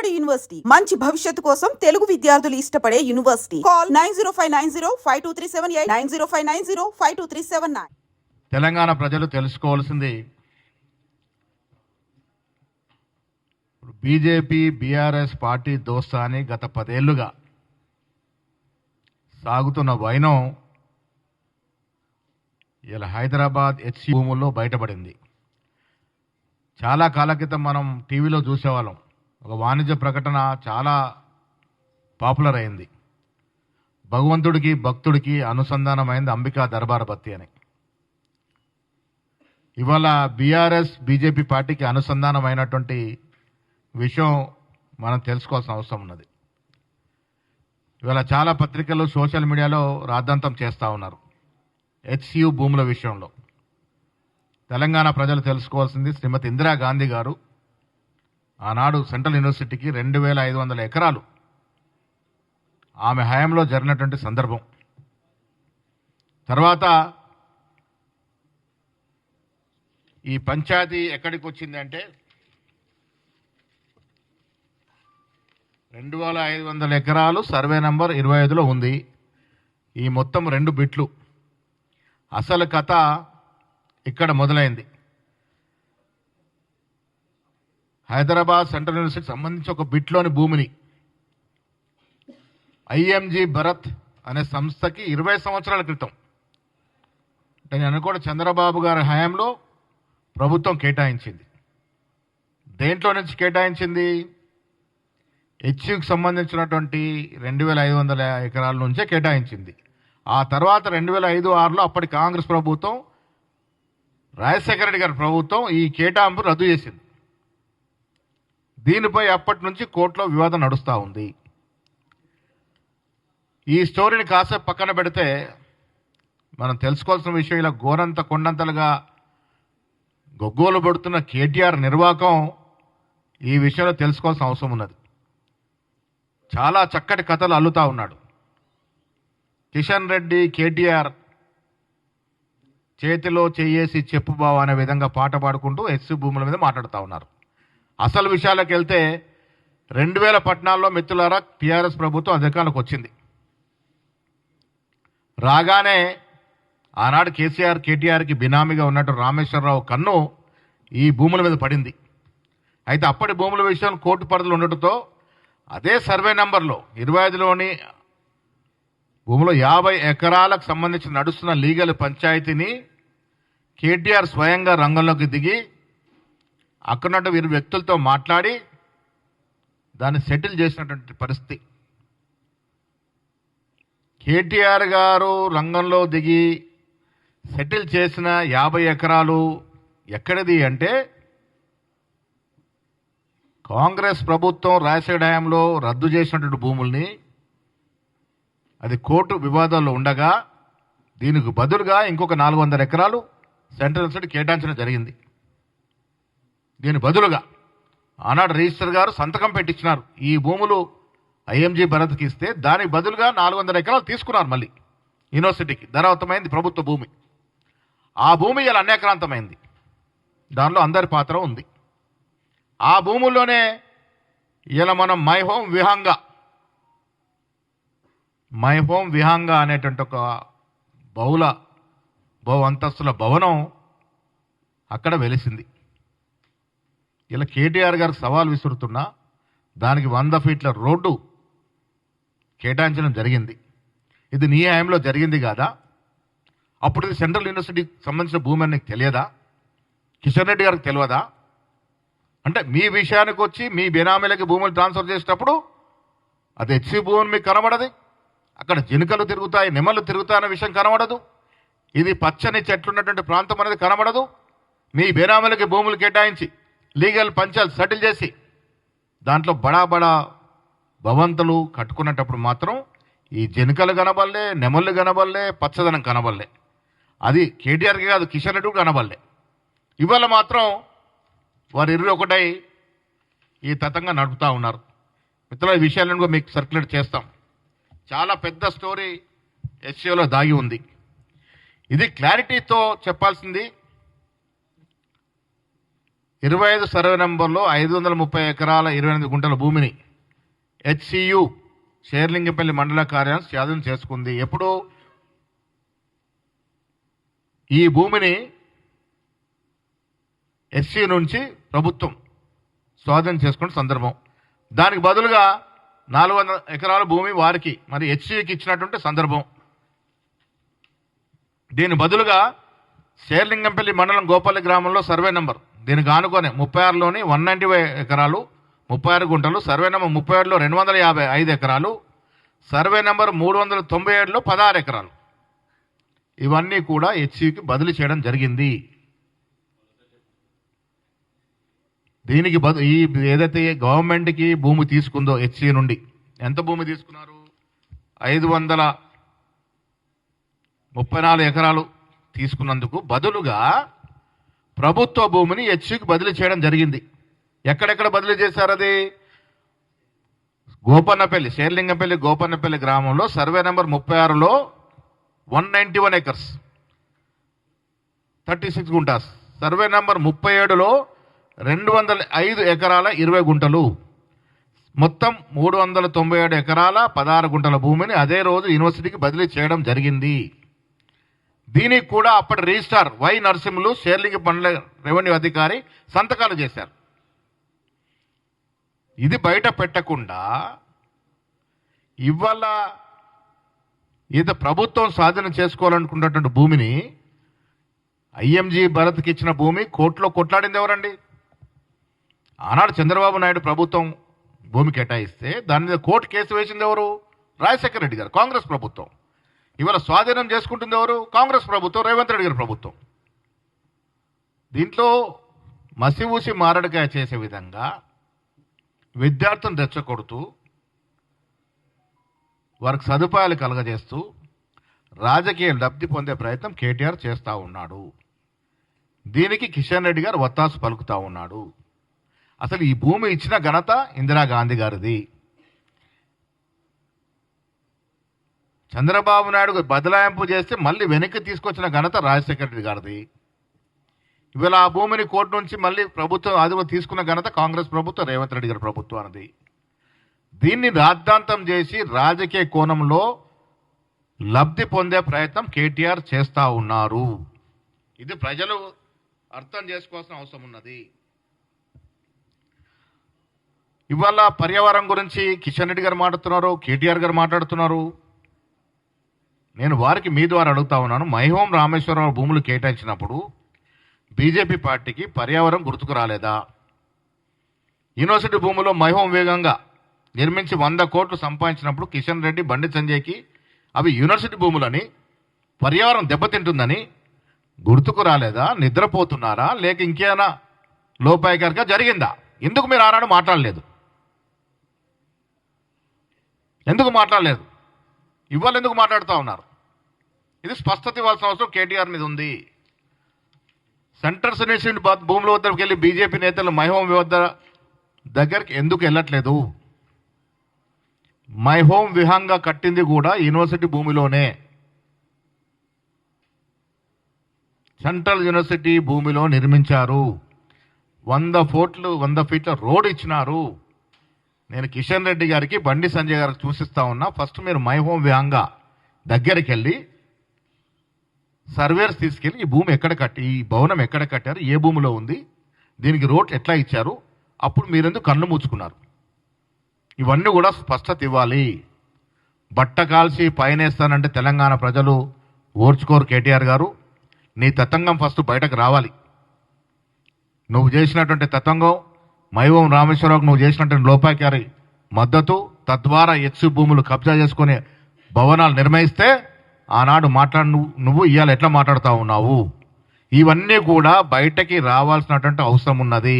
Vijayawada university మంచి భవిష్యత్తు కోసం తెలుగు విద్యార్థులు ఇష్టపడే యూనివర్సిటీ. కాల్ 9059052378 9059052379. తెలంగాణ ప్రజలు తెలుసుకోవాల్సింది బీజేపీ బీఆర్ఎస్ పార్టీ దోస్తాని గత 10 ఏళ్లుగా సాగుతున్న వైనం ఇలా హైదరాబాద్ హెచ్సి భూముల్లో బయటపడింది. చాలా కాల క్రితం మనం టీవీలో చూసేవాళ్ళం. ఒక వాణిజ్య ప్రకటన చాలా పాపులర్ అయింది. భగవంతుడికి భక్తుడికి అనుసంధానమైంది అంబికా దర్బార్ బత్తి అని. ఇవాళ బీఆర్ఎస్ బీజేపీ పార్టీకి అనుసంధానమైనటువంటి విషయం మనం తెలుసుకోవాల్సిన అవసరం ఉన్నది. ఇవాళ చాలా పత్రికలు సోషల్ మీడియాలో రాద్ధాంతం చేస్తూ ఉన్నారు హెచ్సియు భూముల విషయంలో. తెలంగాణ ప్రజలు తెలుసుకోవాల్సింది శ్రీమతి ఇందిరాగాంధీ గారు ఆనాడు సెంట్రల్ యూనివర్సిటీకి 2500 ఎకరాలు ఆమె హయాంలో జరిగినటువంటి సందర్భం. తర్వాత ఈ పంచాయతీ ఎక్కడికి వచ్చింది అంటే 2500 ఎకరాలు సర్వే నంబర్ 25లో ఉంది. ఈ మొత్తం 2 బిట్లు. అసలు కథ ఇక్కడ మొదలైంది. హైదరాబాద్ సెంట్రల్ యూనివర్సిటీకి సంబంధించి ఒక బిట్లోని భూమిని ఐఎంజీ భరత్ అనే సంస్థకి 20 సంవత్సరాల క్రితం, అంటే నేను కూడా చంద్రబాబు గారి హయాంలో ప్రభుత్వం కేటాయించింది. దేంట్లో నుంచి కేటాయించింది? హెచ్సికి సంబంధించినటువంటి 2500 ఎకరాల నుంచే కేటాయించింది. ఆ తర్వాత 2005-06లో అప్పటి కాంగ్రెస్ ప్రభుత్వం, రాజశేఖర రెడ్డి గారి ప్రభుత్వం ఈ కేటాయింపు రద్దు చేసింది. దీనిపై అప్పటి నుంచి కోర్టులో వివాదం నడుస్తూ ఉంది. ఈ స్టోరీని కాసేపు పక్కన పెడితే మనం తెలుసుకోవాల్సిన విషయం, ఇలా గోరంత కొండంతలుగా గొగ్గోలు పడుతున్న కేటీఆర్ నిర్వాకం ఈ విషయంలో తెలుసుకోవాల్సిన అవసరం ఉన్నది. చాలా చక్కటి కథలు అల్లుతా ఉన్నాడు. కిషన్ రెడ్డి కేటీఆర్ చేతిలో చెయ్యేసి చెప్పు బావ అనే విధంగా పాట పాడుకుంటూ హెచ్సి భూముల మీద మాట్లాడుతూ ఉన్నారు. అసలు విషయాలకు వెళ్తే 2014లో మిత్రులారా టీఆర్ఎస్ ప్రభుత్వం అధికారంలోకి వచ్చింది. రాగానే ఆనాడు కేటీఆర్కి బినామీగా ఉన్నట్టు రామేశ్వరరావు కన్ను ఈ భూముల మీద పడింది. అయితే అప్పటి భూముల విషయం కోర్టు పరిధిలో ఉండటంతో అదే సర్వే నంబర్లో 25లోని భూమిలో 50 ఎకరాలకు సంబంధించి నడుస్తున్న లీగల్ పంచాయతీని కేటీఆర్ స్వయంగా రంగంలోకి దిగి అక్కడున్న వీరు వ్యక్తులతో మాట్లాడి దాన్ని సెటిల్ చేసినటువంటి పరిస్థితి. కేటీఆర్ గారు రంగంలో దిగి సెటిల్ చేసిన 50 ఎకరాలు ఎక్కడిది అంటే కాంగ్రెస్ ప్రభుత్వం రాజశేఖర హయాంలో రద్దు చేసినటువంటి భూముల్ని, అది కోర్టు వివాదాల్లో ఉండగా దీనికి బదులుగా ఇంకొక 400 ఎకరాలు సెంట్రల్ యూనివర్సిటీ కేటాయించడం జరిగింది. దీని బదులుగా ఆనాడు రిజిస్టర్ గారు సంతకం పెట్టించినారు. ఈ భూములు ఐఎంజీ భరత్కి ఇస్తే దానికి బదులుగా 400 ఎకరాలు తీసుకున్నారు. మళ్ళీ యూనివర్సిటీకి ధనవంతమైంది ప్రభుత్వ భూమి. ఆ భూమి ఇలా అన్యాక్రాంతమైంది. దానిలో అందరి పాత్ర ఉంది. ఆ భూముల్లోనే ఇలా మనం మై హోమ్ విహాంగా అనేటువంటి ఒక బహు అంతస్తుల భవనం అక్కడ వెలిసింది. ఇలా కేటీఆర్ గారికి సవాల్ విసురుతున్నా దానికి 100 ఫీట్ల రోడ్డు కేటాయించడం జరిగింది. ఇది నీ హయాంలో జరిగింది కాదా? అప్పుడు ఇది సెంట్రల్ యూనివర్సిటీకి సంబంధించిన భూమి అని నీకు తెలియదా? కిషన్ రెడ్డి గారికి తెలియదా? అంటే మీ విషయానికి వచ్చి మీ బెనామీలకి భూములు ట్రాన్స్ఫర్ చేసేటప్పుడు అది హెచ్సి భూమి మీకు కనబడదు. అక్కడ జినుకలు తిరుగుతాయి, నెమళ్ళు తిరుగుతాయనే విషయం కనబడదు. ఇది పచ్చని చెట్లున్నటువంటి ప్రాంతం అనేది కనబడదు. మీ బెనామీలకి భూములు కేటాయించి లీగల్ పంచాలు సెటిల్ చేసి దాంట్లో బడా భవంతులు కట్టుకునేటప్పుడు మాత్రం ఈ జెనుకలు కనబడలే, నెమళ్ళు కనబడలే, పచ్చదనం కనబడలే. అది కేటీఆర్కి కాదు, కిషన్ రెడ్డి కనబడలే. ఇవాళ మాత్రం వారు 21 ఈ తతంగా నడుపుతూ ఉన్నారు. మిత్రుల ఈ విషయాలను కూడా మీకు సర్క్యులేట్ చేస్తాం. చాలా పెద్ద స్టోరీ హెచ్సిలో దాగి ఉంది. ఇది క్లారిటీతో చెప్పాల్సింది. 25 సర్వే నెంబర్లో 530 ఎకరాల 28 గుంటల భూమిని హెచ్సియు షేర్లింగపల్లి మండల కార్యాలయం స్వాధీనం చేసుకుంది. ఎప్పుడు ఈ భూమిని హెచ్సియు నుంచి ప్రభుత్వం స్వాధీనం చేసుకున్న సందర్భం, దానికి బదులుగా 400 ఎకరాల భూమి వారికి మరి హెచ్సియుకి ఇచ్చినటువంటి సందర్భం. దీని బదులుగా షేర్లింగంపల్లి మండలం గోపల్లి గ్రామంలో సర్వే నెంబర్ దీనికి ఆనుకొని 36లోని 190 ఎకరాలు 36 గుంటలు, సర్వే నెంబర్ 37లో 255 ఎకరాలు, సర్వే నెంబర్ 397లో 16 ఎకరాలు ఇవన్నీ కూడా హెచ్సియుకి బదిలీ చేయడం జరిగింది. దీనికి ఈ ఏదైతే గవర్నమెంట్కి భూమి తీసుకుందో హెచ్సియు నుండి ఎంత భూమి తీసుకున్నారు? 534 ఎకరాలు తీసుకున్నందుకు బదులుగా ప్రభుత్వ భూమిని హెచ్సియుకి బదిలీ చేయడం జరిగింది. ఎక్కడెక్కడ బదిలీ చేశారు? అది గోపన్నపల్లి, షేర్లింగంపల్లి గోపన్నపల్లి గ్రామంలో సర్వే నెంబర్ 36లో 191 ఎకర్స్ 36 గుంటాస్, సర్వే నెంబర్ 37లో 205 ఎకరాల 20 గుంటలు, మొత్తం 397 ఎకరాల 16 గుంటల భూమిని అదే రోజు యూనివర్సిటీకి బదిలీ చేయడం జరిగింది. దీనికి కూడా అప్పటి రిజిస్ట్రార్ వై నరసింహులు షేర్లింగ మండల రెవెన్యూ అధికారి సంతకాలు చేశారు. ఇది బయట పెట్టకుండా ఇవాళ ఇది ప్రభుత్వం స్వాధీనం చేసుకోవాలనుకున్నటువంటి భూమిని ఐఎంజీ భరత్కి ఇచ్చిన భూమి కోర్టులో కొట్లాడింది ఎవరండి? ఆనాడు చంద్రబాబు నాయుడు ప్రభుత్వం భూమి కేటాయిస్తే దాని మీద కోర్టు కేసు వేసింది ఎవరు? రాజశేఖర రెడ్డి గారు, కాంగ్రెస్ ప్రభుత్వం. ఇవాళ స్వాధీనం చేసుకుంటుంది ఎవరు? కాంగ్రెస్ ప్రభుత్వం, రేవంత్ రెడ్డి గారి ప్రభుత్వం. దీంట్లో మసివూసి మారడికాయ చేసే విధంగా విద్యార్థులను రెచ్చగొడుతూ వారికి సదుపాయాలు కలగజేస్తూ రాజకీయ లబ్ధి పొందే ప్రయత్నం కేటీఆర్ చేస్తూ ఉన్నాడు. దీనికి కిషన్ రెడ్డి గారు వత్తాసు పలుకుతూ ఉన్నాడు. అసలు ఈ భూమి ఇచ్చిన ఘనత ఇందిరాగాంధీ గారిది. చంద్రబాబు నాయుడు బదలాయింపు చేస్తే మళ్ళీ వెనక్కి తీసుకొచ్చిన ఘనత రాజశేఖర రెడ్డి గారిది. ఇవాళ ఆ భూమిని కోర్టు నుంచి మళ్ళీ ప్రభుత్వం అదుపు తీసుకున్న ఘనత కాంగ్రెస్ ప్రభుత్వం, రేవంత్ రెడ్డి గారి ప్రభుత్వం అన్నది. దీన్ని రాద్ధాంతం చేసి రాజకీయ కోణంలో లబ్ధి పొందే ప్రయత్నం కేటీఆర్ చేస్తూ ఉన్నారు. ఇది ప్రజలు అర్థం చేసుకోవాల్సిన అవసరం ఉన్నది. ఇవాళ పర్యావరణం గురించి కిషన్ రెడ్డి గారు మాట్లాడుతున్నారు, కేటీఆర్ గారు మాట్లాడుతున్నారు. నేను వారికి మీ ద్వారా అడుగుతా ఉన్నాను, మైహోం రామేశ్వరరావు భూములు కేటాయించినప్పుడు బీజేపీ పార్టీకి పర్యావరణం గుర్తుకు రాలేదా? యూనివర్సిటీ భూములో మైహోం వేగంగా నిర్మించి 100 కోట్లు సంపాదించినప్పుడు కిషన్ రెడ్డి, బండి సంజయ్కి అవి యూనివర్సిటీ భూములని పర్యావరణం దెబ్బతింటుందని గుర్తుకు రాలేదా? నిద్రపోతున్నారా లేక ఇంకేమైనా లోపాయకారిగా జరిగిందా? ఎందుకు మీరు ఆనాడు మాట్లాడలేదు? ఎందుకు మాట్లాడలేదు? ఇవాళ ఎందుకు మాట్లాడుతూ ఉన్నారు? ఇది స్పష్టత ఇవ్వాల్సిన అవసరం కేటీఆర్ మీద ఉంది. సెంట్రల్ యూనివర్సిటీ భూముల వద్దకు వెళ్ళి బీజేపీ నేతలు మైహోం వద్ద దగ్గరికి ఎందుకు వెళ్ళట్లేదు? మైహోం విహంగా కట్టింది కూడా యూనివర్సిటీ భూమిలోనే. సెంట్రల్ యూనివర్సిటీ భూమిలో నిర్మించారు. 100 ఫీట్ల రోడ్ ఇచ్చినారు. నేను కిషన్ రెడ్డి గారికి, బండి సంజయ్ గారికి చూసిస్తా ఉన్నా. ఫస్ట్ మీరు మైహోం విహంగా దగ్గరికి వెళ్ళి సర్వేర్స్ తీసుకెళ్ళి ఈ భూమి ఎక్కడ కట్టి, ఈ భవనం ఎక్కడ కట్టారు, ఏ భూమిలో ఉంది, దీనికి రోడ్ ఎట్లా ఇచ్చారు, అప్పుడు మీరెందుకు కళ్ళు మూసుకున్నారు? ఇవన్నీ కూడా స్పష్టత ఇవ్వాలి. బట్ట కాల్చి పైనేస్తానంటే తెలంగాణ ప్రజలు ఓర్చుకోరు. కేటీఆర్ గారు, నీ తతంగం ఫస్ట్ బయటకు రావాలి. నువ్వు చేసినటువంటి తతంగం, మైహోం రామేశ్వరరావుకు నువ్వు చేసినటువంటి లోపాకారి మద్దతు, తద్వారా హెచ్చు భూములు కబ్జా చేసుకునే భవనాలు నిర్మిస్తే ఆనాడు నువ్వు ఇవాళ ఎట్లా మాట్లాడుతూ ఉన్నావు? ఇవన్నీ కూడా బయటకి రావాల్సినటువంటి అవసరం ఉన్నది.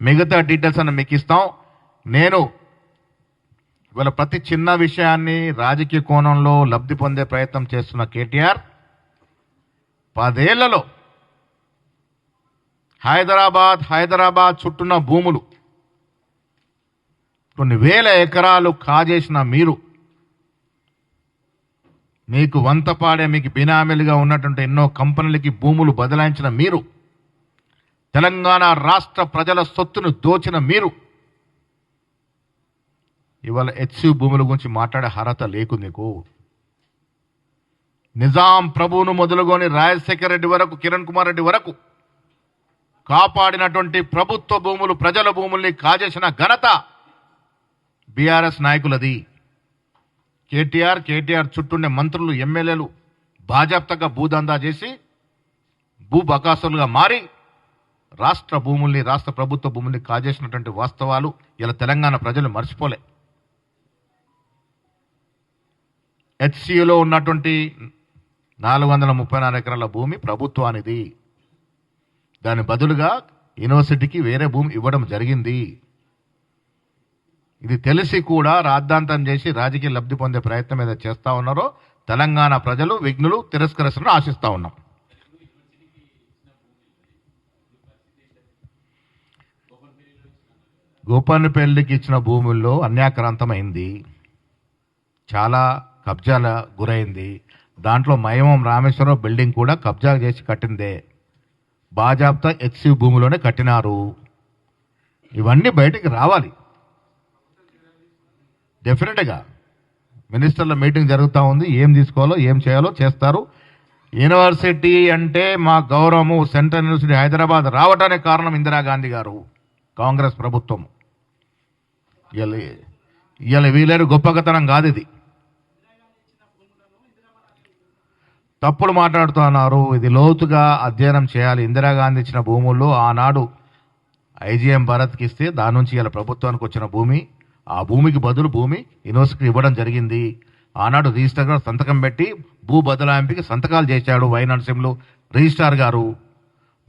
మిగతా డీటెయిల్స్ అన్న మీకు ఇస్తాం. నేను ఇవాళ ప్రతి చిన్న విషయాన్ని రాజకీయ కోణంలో లబ్ధి పొందే ప్రయత్నం చేస్తున్న కేటీఆర్ 10 ఏళ్లలో హైదరాబాద్ చుట్టూన్న భూములు కొన్ని వేల ఎకరాలు కాజేసిన మీరు, మీకు వంతపాడే మీకు బినామీలుగా ఉన్నటువంటి ఎన్నో కంపెనీలకి భూములు బదలాయించిన మీరు తెలంగాణ రాష్ట్ర ప్రజల సొత్తును దోచిన మీరు ఇవాళ హెచ్సి భూముల గురించి మాట్లాడే అర్హత లేకు నీకు. నిజాం ప్రభువును మొదలుకొని రాజశేఖర రెడ్డి వరకు, కిరణ్ కుమార్ రెడ్డి వరకు కాపాడినటువంటి ప్రభుత్వ భూములు, ప్రజల భూముల్ని కాజేసిన ఘనత బీఆర్ఎస్ నాయకులది. కేటీఆర్ చుట్టూండే మంత్రులు, ఎమ్మెల్యేలు బాజాప్తగా భూదందా చేసి భూ బకాసులుగా మారి రాష్ట్ర భూముల్ని, రాష్ట్ర ప్రభుత్వ భూముల్ని కాజేసినటువంటి వాస్తవాలు ఇలా తెలంగాణ ప్రజలు మర్చిపోలే. హెచ్సిలో ఉన్నటువంటి 434 ఎకరాల భూమి ప్రభుత్వానిది. దాని బదులుగా యూనివర్సిటీకి వేరే భూమి ఇవ్వడం జరిగింది. ఇది తెలిసి కూడా రాద్ధాంతం చేసి రాజకీయ లబ్ధి పొందే ప్రయత్నం ఏదో చేస్తా ఉన్నారో తెలంగాణ ప్రజలు, విఘ్నులు తిరస్కరిస్తారని ఆశిస్తా ఉన్నాం. గోపన్నపల్లికి ఇచ్చిన భూముల్లో అన్యాక్రాంతమైంది, చాలా కబ్జాల గురైంది. దాంట్లో మైమం రామేశ్వరం బిల్డింగ్ కూడా కబ్జా చేసి కట్టిందే. బాజాబ్తా హెచ్సి భూమిలోనే కట్టినారు. ఇవన్నీ బయటికి రావాలి. డెఫినెట్గా మినిస్టర్ల మీటింగ్ జరుగుతూ ఉంది. ఏం తీసుకోవాలో, ఏం చేయాలో చేస్తారు. యూనివర్సిటీ అంటే మా గౌరవము. సెంట్రల్ యూనివర్సిటీ హైదరాబాద్ రావడానికి కారణం ఇందిరాగాంధీ గారు, కాంగ్రెస్ ప్రభుత్వం. ఇవాళ వీలేరు గొప్పగతనం కాదు, ఇది తప్పులు మాట్లాడుతున్నారు. ఇది లోతుగా అధ్యయనం చేయాలి. ఇందిరాగాంధీ ఇచ్చిన భూముల్లో ఆనాడు ఐజీఎం భరత్కి ఇస్తే దాని నుంచి ఇలా ప్రభుత్వానికి వచ్చిన భూమి, ఆ భూమికి బదులు భూమి యూనివర్సిటీకి ఇవ్వడం జరిగింది. ఆనాడు రిజిస్టర్ గారు సంతకం పెట్టి భూ బదలాయింపుకి సంతకాలు చేశాడు వై నరసింహులు రిజిస్ట్రార్ గారు.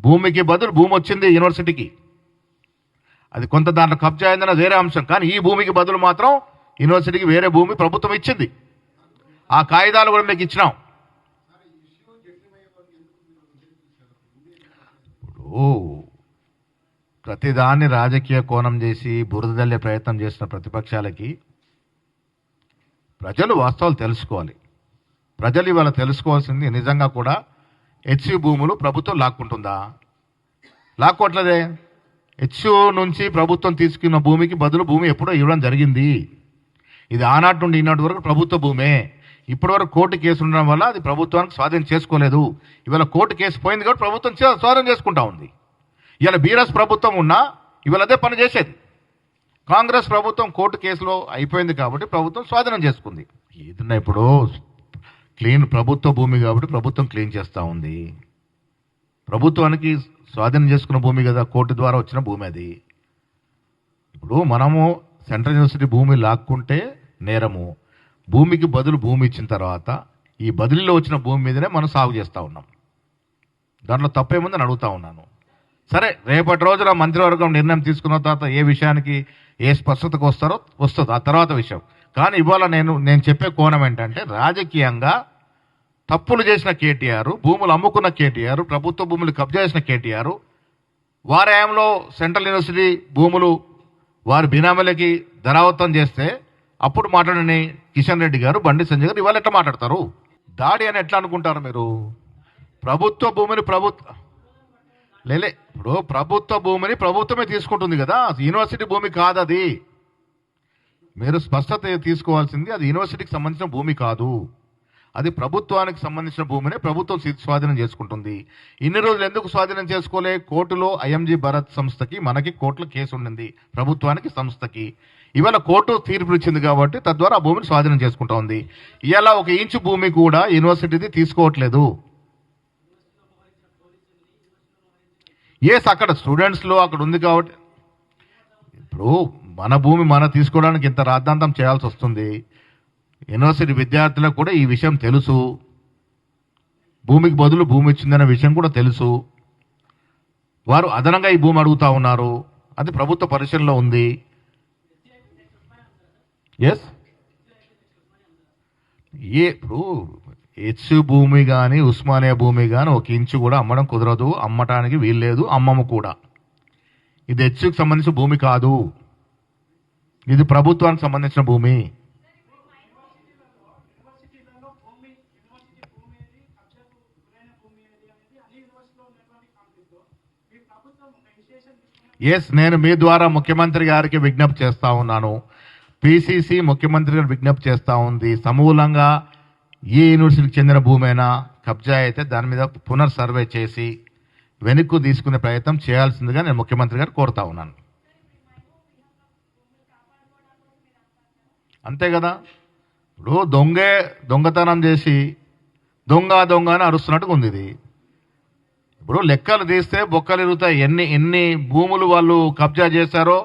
భూమికి బదులు భూమి వచ్చింది యూనివర్సిటీకి. అది కొంత దాంట్లో కబ్జా అయిందన్న వేరే అంశం, కానీ ఈ భూమికి బదులు మాత్రం యూనివర్సిటీకి వేరే భూమి ప్రభుత్వం ఇచ్చింది. ఆ కాగితాలు కూడా మీకు ఇచ్చినాం. ప్రతిదాన్ని రాజకీయ కోణం చేసి బురదల్లే ప్రయత్నం చేసిన ప్రతిపక్షాలకి ప్రజలు వాస్తవాలు తెలుసుకోవాలి. ప్రజలు ఇవాళ తెలుసుకోవాల్సింది నిజంగా కూడా హెచ్సి భూములు ప్రభుత్వం లాక్కుంటుందా? లాక్కోవట్లేదే. హెచ్సి నుంచి ప్రభుత్వం తీసుకున్న భూమికి బదులు భూమి ఎప్పుడో ఇవ్వడం జరిగింది. ఇది ఆనాటి నుండి ఈనాటి వరకు ప్రభుత్వ భూమే. ఇప్పటి వరకు కోర్టు కేసు ఉండడం వల్ల అది ప్రభుత్వానికి స్వాధీనం చేసుకోలేదు. ఇవాళ కోర్టు కేసు పోయింది కాబట్టి ప్రభుత్వం స్వాధీనం చేసుకుంటా ఉంది. ఇవాళ బీఆర్ఎస్ ప్రభుత్వం ఉన్నా ఇవాళ అదే పని చేసేది. కాంగ్రెస్ ప్రభుత్వం కోర్టు కేసులో అయిపోయింది కాబట్టి ప్రభుత్వం స్వాధీనం చేసుకుంది. ఏదన్నా ఇప్పుడు క్లీన్ ప్రభుత్వ భూమి కాబట్టి ప్రభుత్వం క్లీన్ చేస్తూ ఉంది. ప్రభుత్వానికి స్వాధీనం చేసుకున్న భూమి కదా, కోర్టు ద్వారా వచ్చిన భూమి అది. ఇప్పుడు మనము సెంట్రల్ యూనివర్సిటీ భూమి లాక్కుంటే నేరము. భూమికి బదులు భూమి ఇచ్చిన తర్వాత ఈ బదిలీలో వచ్చిన భూమి మీదనే మనం సాగు చేస్తూ ఉన్నాం. దాంట్లో తప్పేముందని అడుగుతా ఉన్నాను. సరే, రేపటి రోజున మంత్రివర్గం నిర్ణయం తీసుకున్న తర్వాత ఏ విషయానికి ఏ స్పష్టతకు వస్తుందో ఆ తర్వాత విషయం. కానీ ఇవాళ నేను చెప్పే కోణం ఏంటంటే, రాజకీయంగా తప్పులు చేసిన కేటీఆర్, భూములు అమ్ముకున్న కేటీఆర్, ప్రభుత్వ భూములు కబ్జా చేసిన కేటీఆర్, వారి హయాంలో సెంట్రల్ యూనివర్సిటీ భూములు వారి బినామీలకి ధరావత్తం చేస్తే అప్పుడు మాట్లాడని కిషన్ రెడ్డి గారు, బండి సంజయ్ గారు ఇవాళ ఎట్లా మాట్లాడతారు? దాడి అని ఎట్లా అనుకుంటారు మీరు? ప్రభుత్వ భూమిని ఇప్పుడు ప్రభుత్వ భూమిని ప్రభుత్వమే తీసుకుంటుంది కదా, యూనివర్సిటీ భూమి కాదు అది. మీరు స్పష్టత తీసుకోవాల్సింది, అది యూనివర్సిటీకి సంబంధించిన భూమి కాదు, అది ప్రభుత్వానికి సంబంధించిన భూమిని ప్రభుత్వం స్వాధీనం చేసుకుంటుంది. ఇన్ని రోజులు ఎందుకు స్వాధీనం చేసుకోలే? కోర్టులో ఐఎంజీ భరత్ సంస్థకి, మనకి కోర్టులో కేసు ఉండింది, ప్రభుత్వానికి సంస్థకి. ఇవాళ కోర్టు తీర్పు ఇచ్చింది కాబట్టి తద్వారా ఆ భూమిని స్వాధీనం చేసుకుంటా ఉంది. ఇవాళ 1 ఇంచు భూమి కూడా యూనివర్సిటీది తీసుకోవట్లేదు. అక్కడ స్టూడెంట్స్లో అక్కడ ఉంది కాబట్టి ఇప్పుడు మన భూమి మనం తీసుకోవడానికి ఇంత రాద్ధాంతం చేయాల్సి వస్తుంది. యూనివర్సిటీ విద్యార్థులకు కూడా ఈ విషయం తెలుసు. భూమికి బదులు భూమి ఇచ్చిందనే విషయం కూడా తెలుసు. వారు అదనంగా ఈ భూమి అడుగుతా ఉన్నారు. అది ప్రభుత్వ పరిశీలనలో ఉంది. ఇప్పుడు హెచ్ భూమి కానీ ఉస్మానియా భూమి కానీ 1 ఇంచు కూడా అమ్మడం కుదరదు, అమ్మటానికి వీల్లేదు, అమ్మము కూడా. ఇది హెచ్కి సంబంధించిన భూమి కాదు, ఇది ప్రభుత్వానికి సంబంధించిన భూమి. ప్రభుత్వం ఎస్, నేను మీ ద్వారా ముఖ్యమంత్రి గారికి విజ్ఞప్తి చేస్తా ఉన్నాను. పిసిసి ముఖ్యమంత్రి గారికి విజ్ఞప్తి చేస్తా ఉంది. సమూలంగా ఈ యూనివర్సిటీకి చెందిన భూమైనా కబ్జా అయితే దాని మీద పునర్ సర్వే చేసి వెనక్కు తీసుకునే ప్రయత్నం చేయాల్సిందిగా నేను ముఖ్యమంత్రి గారు కోరుతా ఉన్నాను. అంతే కదా, ఇప్పుడు దొంగతనం చేసి దొంగ దొంగ అని అరుస్తున్నట్టుగా ఉంది ఇది. ఇప్పుడు లెక్కలు తీస్తే బొక్కలు ఇరుగుతాయి. ఎన్ని భూములు వాళ్ళు కబ్జా చేశారో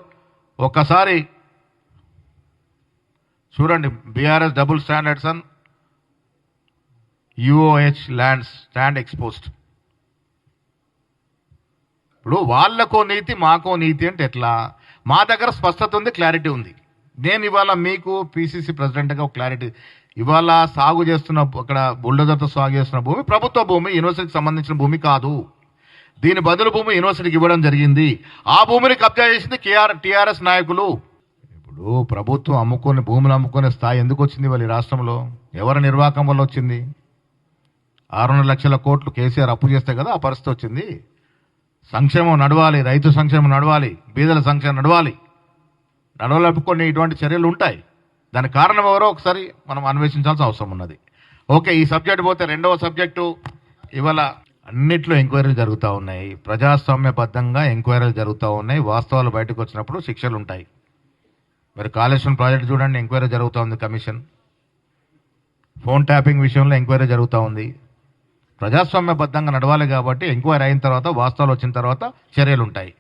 ఒక్కసారి చూడండి. BRS double standards and యుఓహెచ్ lands stand exposed. ఇప్పుడు వాళ్ళకో నీతి మాకో నీతి అంటే ఎట్లా? మా దగ్గర స్పష్టత ఉంది, క్లారిటీ ఉంది. నేను ఇవాళ మీకు పిసిసి ప్రెసిడెంట్గా ఒక క్లారిటీ ఇవాళ సాగు చేస్తున్న అక్కడ బుల్డోజర్తో సాగు చేస్తున్న భూమి ప్రభుత్వ భూమి, యూనివర్సిటీకి సంబంధించిన భూమి కాదు. దీని బదులు భూమి యూనివర్సిటీకి ఇవ్వడం జరిగింది. ఆ భూమిని కబ్జా చేసింది టీఆర్ఎస్ నాయకులు. ఇప్పుడు ప్రభుత్వం భూములు అమ్ముకునే స్థాయి ఎందుకు వచ్చింది వాళ్ళ రాష్ట్రంలో? ఎవరి నిర్వాహకం వల్ల వచ్చింది? 600 లక్షల కోట్లు కేసీఆర్ అప్పు చేస్తే కదా ఆ పరిస్థితి వచ్చింది. సంక్షేమం నడవాలి, రైతు సంక్షేమం నడవాలి, బీదల సంక్షేమం నడవాలి. కొన్ని ఇటువంటి చర్యలు ఉంటాయి. దానికి కారణం ఎవరో ఒకసారి మనం అన్వేషించాల్సిన అవసరం ఉన్నది. ఓకే, ఈ సబ్జెక్ట్ పోతే రెండవ సబ్జెక్టు. ఇవాళ అన్నిట్లో ఎంక్వైరీలు జరుగుతూ ఉన్నాయి, ప్రజాస్వామ్యబద్ధంగా ఎంక్వైరీలు జరుగుతూ ఉన్నాయి. వాస్తవాలు బయటకు వచ్చినప్పుడు శిక్షలు ఉంటాయి. మరి కాళేశ్వరం ప్రాజెక్ట్ చూడండి, ఎంక్వైరీ జరుగుతూ ఉంది. కమిషన్ ఫోన్ ట్యాపింగ్ విషయంలో ఎంక్వైరీ జరుగుతూ ఉంది. ప్రజాస్వామ్యబద్ధంగా నడవాలి కాబట్టి ఎంక్వైరీ అయిన తర్వాత వాస్తవాలు వచ్చిన తర్వాత చర్యలు ఉంటాయి.